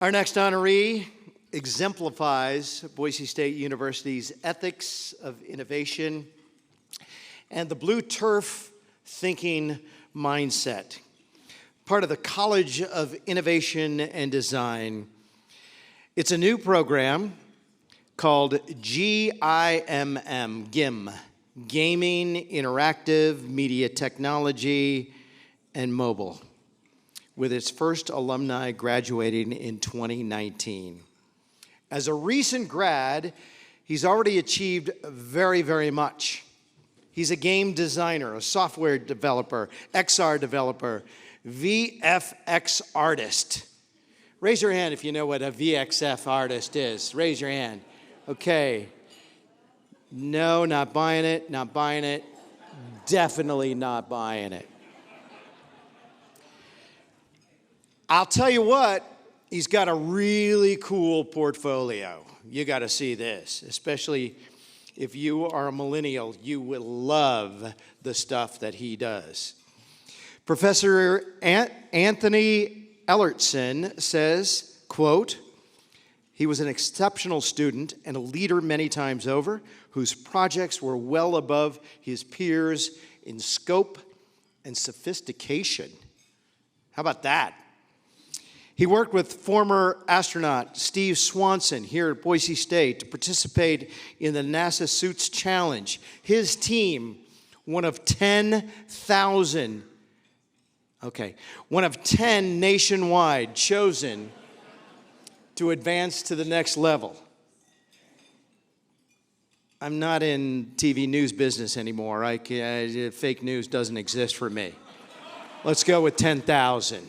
Our next honoree exemplifies Boise State University's ethics of innovation and the blue turf thinking mindset. Part of the College of Innovation and Design. It's a new program called GIMM, Gaming, Interactive, Media Technology, and Mobile, with its first alumni graduating in 2019. As a recent grad, he's already achieved very, very much. He's a game designer, a software developer, XR developer, VFX artist. Raise your hand if you know what a VXF artist is. Raise your hand. Okay. No, not buying it, not buying it. Definitely not buying it. I'll tell you what, he's got a really cool portfolio. You got to see this, especially if you are a millennial. You will love the stuff that he does. Professor Anthony Ellertson says, quote, "He was an exceptional student and a leader many times over, whose projects were well above his peers in scope and sophistication." How about that? He worked with former astronaut Steve Swanson here at Boise State to participate in the NASA Suits Challenge. His team, one of 10 nationwide chosen to advance to the next level. I'm not in TV news business anymore. Fake news doesn't exist for me. Let's go with 10,000.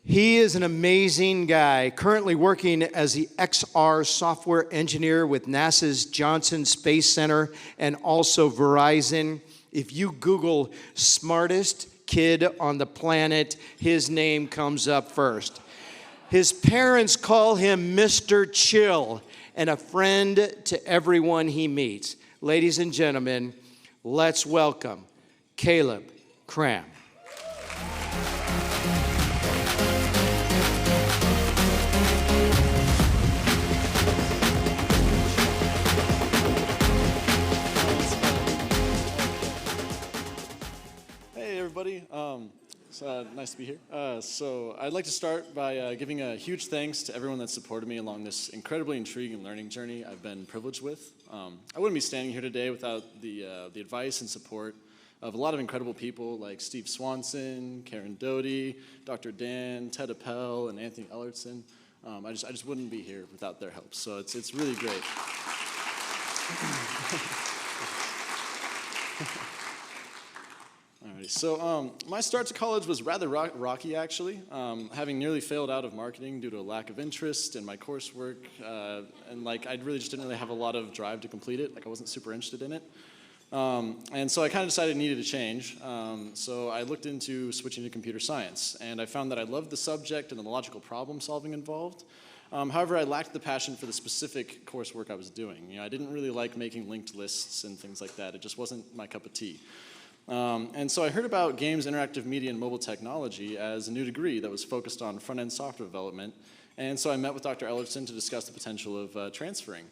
He is an amazing guy, currently working as the XR software engineer with NASA's Johnson Space Center and also Verizon. If you Google smartest kid on the planet, his name comes up first. His parents call him Mr. Chill and a friend to everyone he meets. Ladies and gentlemen, let's welcome Caleb Cram. Everybody. It's nice to be here. So I'd like to start by giving a huge thanks to everyone that supported me along this incredibly intriguing learning journey I've been privileged with. I wouldn't be standing here today without the advice and support of a lot of incredible people like Steve Swanson, Karen Doty, Dr. Dan, Ted Appel, and Anthony Ellertson. I just wouldn't be here without their help. So it's really great. Alrighty, so my start to college was rather rocky, actually. Having nearly failed out of marketing due to a lack of interest in my coursework, and I really just didn't really have a lot of drive to complete it. I wasn't super interested in it. And so I kind of decided it needed a change. So I looked into switching to computer science, and I found that I loved the subject and the logical problem solving involved. However, I lacked the passion for the specific coursework I was doing. I didn't really like making linked lists and things like that. It just wasn't my cup of tea. And so I heard about games, interactive media, and mobile technology as a new degree that was focused on front-end software development. And so I met with Dr. Ellertson to discuss the potential of transferring.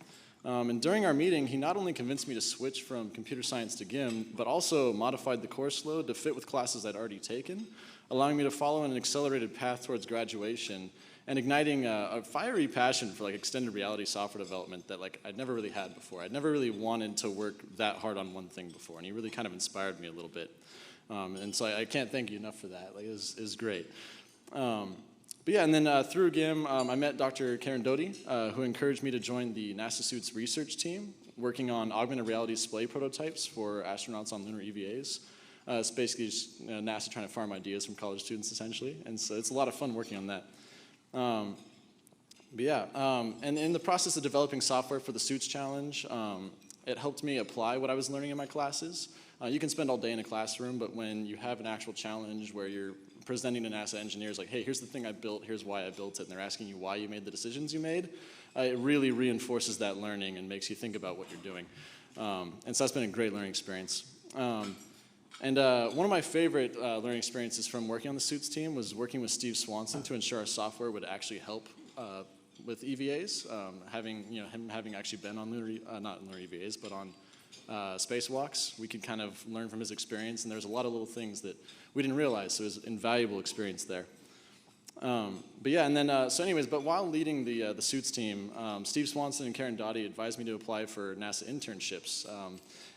And during our meeting, he not only convinced me to switch from computer science to GIM, but also modified the course load to fit with classes I'd already taken, allowing me to follow an accelerated path towards graduation and igniting a fiery passion for extended reality software development that I'd never really had before. I'd never really wanted to work that hard on one thing before, and he really kind of inspired me a little bit. And so I can't thank you enough for that. It was great. But yeah, and then through GIM, I met Dr. Karen Doty, who encouraged me to join the NASA Suits research team, working on augmented reality display prototypes for astronauts on lunar EVAs. It's basically just NASA trying to farm ideas from college students, essentially. And so it's a lot of fun working on that. And in the process of developing software for the Suits Challenge, it helped me apply what I was learning in my classes. You can spend all day in a classroom, but when you have an actual challenge where you're presenting to NASA engineers hey, here's the thing I built, here's why I built it, and they're asking you why you made the decisions you made, it really reinforces that learning and makes you think about what you're doing. And so that's been a great learning experience. And one of my favorite learning experiences from working on the suits team was working with Steve Swanson to ensure our software would actually help with EVAs, him having actually been on not lunar EVAs, but on spacewalks. We could kind of learn from his experience, and there's a lot of little things that we didn't realize, so it was an invaluable experience there. But yeah, and then, but while leading the suits team, Steve Swanson and Karen Dottie advised me to apply for NASA internships.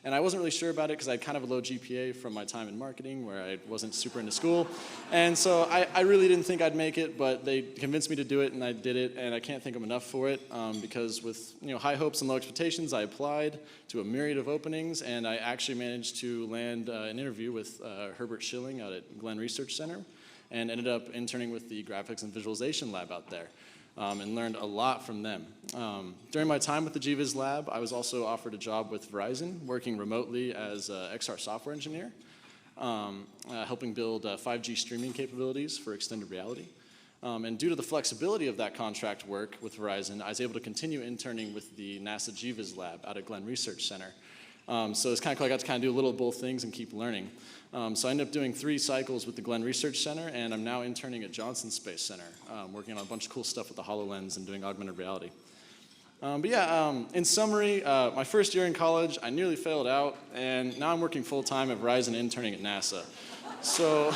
And I wasn't really sure about it because I had kind of a low GPA from my time in marketing where I wasn't super into school. And so I really didn't think I'd make it, but they convinced me to do it, and I did it, and I can't thank them enough for it because with high hopes and low expectations, I applied to a myriad of openings, and I actually managed to land an interview with Herbert Schilling out at Glenn Research Center, and ended up interning with the graphics and visualization lab out there, and learned a lot from them. During my time with the GViz lab, I was also offered a job with Verizon, working remotely as an XR software engineer, helping build 5G streaming capabilities for extended reality. And due to the flexibility of that contract work with Verizon, I was able to continue interning with the NASA GViz lab out at Glenn Research Center. So it's kind of cool. I got to kind of do a little of both things and keep learning. So I ended up doing 3 cycles with the Glenn Research Center, and I'm now interning at Johnson Space Center, working on a bunch of cool stuff with the HoloLens and doing augmented reality. In summary, my first year in college, I nearly failed out, and now I'm working full-time at Verizon, interning at NASA. So...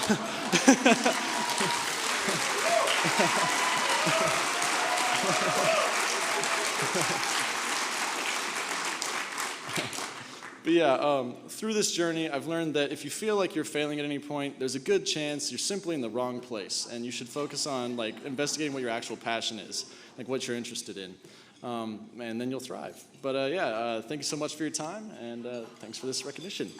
But yeah, through this journey, I've learned that if you feel like you're failing at any point, there's a good chance you're simply in the wrong place, and you should focus on investigating what your actual passion is, what you're interested in, and then you'll thrive. But thank you so much for your time, and thanks for this recognition.